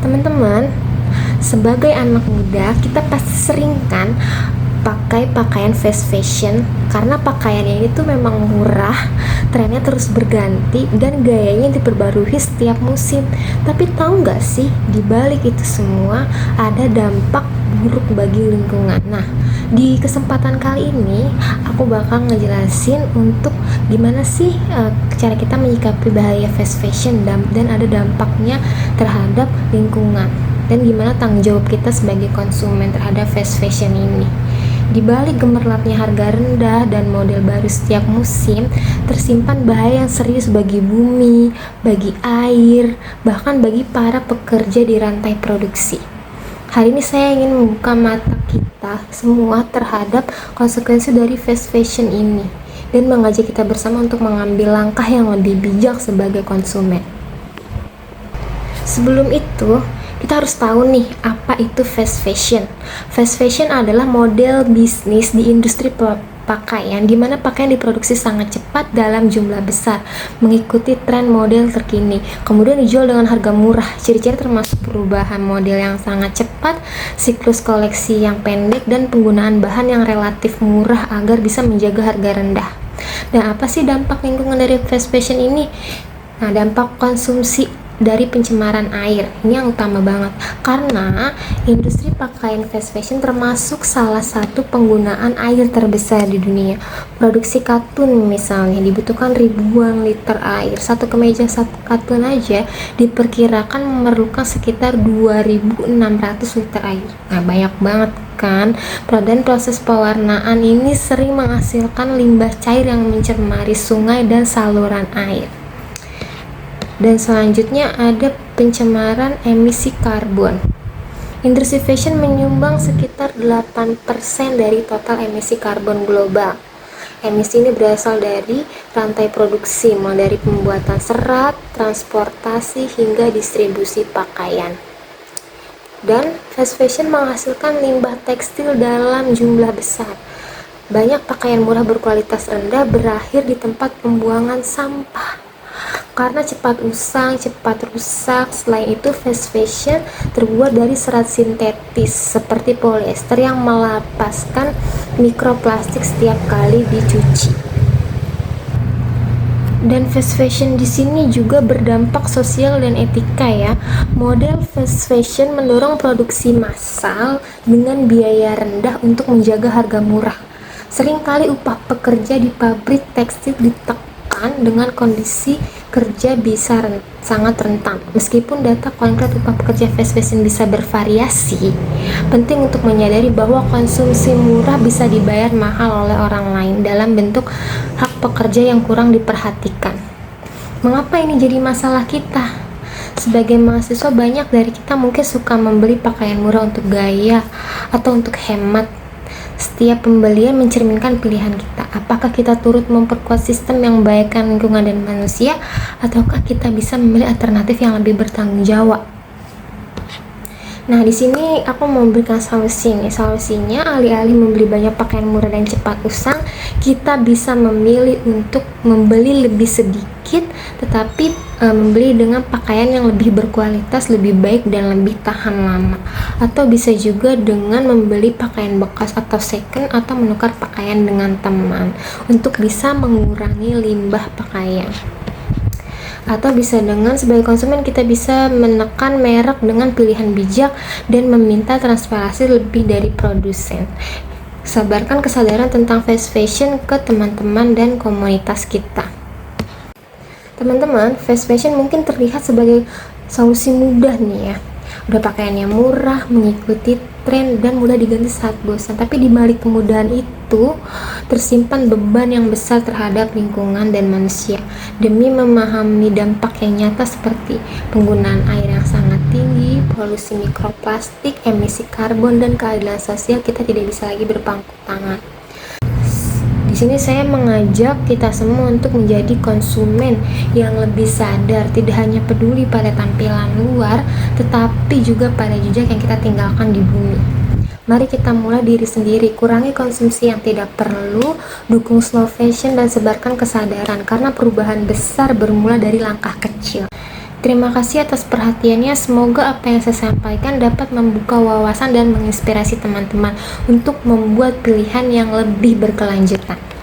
Teman-teman, sebagai anak muda, kita pasti sering kan pakai pakaian fast fashion karena pakaiannya itu memang murah, trennya terus berganti dan gayanya diperbarui setiap musim. Tapi tahu nggak sih, di balik itu semua ada dampak buruk bagi lingkungan. Nah, di kesempatan kali ini aku bakal ngejelasin untuk gimana sih cara kita menyikapi bahaya fast fashion dan ada dampaknya terhadap lingkungan, dan gimana tanggung jawab kita sebagai konsumen terhadap fast fashion ini. Di balik gemerlapnya harga rendah dan model baru setiap musim, tersimpan bahaya yang serius bagi bumi, bagi air, bahkan bagi para pekerja di rantai produksi. Hari ini saya ingin membuka mata kita semua terhadap konsekuensi dari fast fashion ini dan mengajak kita bersama untuk mengambil langkah yang lebih bijak sebagai konsumen. Sebelum itu, kita harus tahu nih, apa itu fast fashion. Fast fashion adalah model bisnis di industri pakaian di mana pakaian diproduksi sangat cepat dalam jumlah besar, mengikuti tren model terkini, kemudian dijual dengan harga murah. Ciri-ciri termasuk perubahan model yang sangat cepat, siklus koleksi yang pendek, dan penggunaan bahan yang relatif murah agar bisa menjaga harga rendah. Dan apa sih dampak lingkungan dari fast fashion ini? Nah, dampak konsumsi dari pencemaran air ini yang utama banget, karena industri pakaian fast fashion termasuk salah satu penggunaan air terbesar di dunia. Produksi katun misalnya dibutuhkan ribuan liter air. Satu kemeja katun aja diperkirakan memerlukan sekitar 2.600 liter air. Nah, banyak banget kan. Dan proses pewarnaan ini sering menghasilkan limbah cair yang mencemari sungai dan saluran air. Dan selanjutnya ada pencemaran emisi karbon. Industri fashion menyumbang sekitar 8% dari total emisi karbon global. Emisi ini berasal dari rantai produksi, mulai dari pembuatan serat, transportasi, hingga distribusi pakaian. Dan fast fashion menghasilkan limbah tekstil dalam jumlah besar. Banyak pakaian murah berkualitas rendah berakhir di tempat pembuangan sampah karena cepat usang, cepat rusak. Selain itu, fast fashion terbuat dari serat sintetis seperti polyester yang melepaskan mikroplastik setiap kali dicuci. Dan fast fashion di sini juga berdampak sosial dan etika ya. Model fast fashion mendorong produksi massal dengan biaya rendah untuk menjaga harga murah. Seringkali upah pekerja di pabrik tekstil ditekan dengan kondisi kerja bisa sangat rentan. Meskipun data konkret upah pekerja fast fashion bisa bervariasi, penting untuk menyadari bahwa konsumsi murah bisa dibayar mahal oleh orang lain dalam bentuk hak pekerja yang kurang diperhatikan. Mengapa ini jadi masalah kita? Sebagai mahasiswa, banyak dari kita mungkin suka membeli pakaian murah untuk gaya atau untuk hemat. Setiap pembelian mencerminkan pilihan kita. Apakah kita turut memperkuat sistem yang membahayakan lingkungan dan manusia, ataukah kita bisa memilih alternatif yang lebih bertanggung jawab? Nah, di sini aku memberikan solusi nih. Solusinya, alih-alih membeli banyak pakaian murah dan cepat usang, kita bisa memilih untuk membeli lebih sedikit, tetapi membeli dengan pakaian yang lebih berkualitas, lebih baik, dan lebih tahan lama. Atau bisa juga dengan membeli pakaian bekas atau second, atau menukar pakaian dengan teman untuk bisa mengurangi limbah pakaian. Atau bisa dengan sebagai konsumen kita bisa menekan merek dengan pilihan bijak dan meminta transparansi lebih dari produsen. Sebarkan kesadaran tentang fast fashion ke teman-teman dan komunitas kita. Teman-teman, fast fashion mungkin terlihat sebagai solusi mudah nih ya. Udah pakaiannya murah, mengikuti tren, dan mudah diganti saat bosan. Tapi di balik kemudahan itu tersimpan beban yang besar terhadap lingkungan dan manusia. Demi memahami dampak yang nyata seperti penggunaan air yang sangat tinggi, polusi mikroplastik, emisi karbon, dan keadilan sosial, kita tidak bisa lagi berpangku tangan. Di sini saya mengajak kita semua untuk menjadi konsumen yang lebih sadar, tidak hanya peduli pada tampilan luar, tetapi juga pada jejak yang kita tinggalkan di bumi. Mari kita mulai diri sendiri, kurangi konsumsi yang tidak perlu, dukung slow fashion, dan sebarkan kesadaran, karena perubahan besar bermula dari langkah kecil. Terima kasih atas perhatiannya. Semoga apa yang saya sampaikan dapat membuka wawasan dan menginspirasi teman-teman untuk membuat pilihan yang lebih berkelanjutan.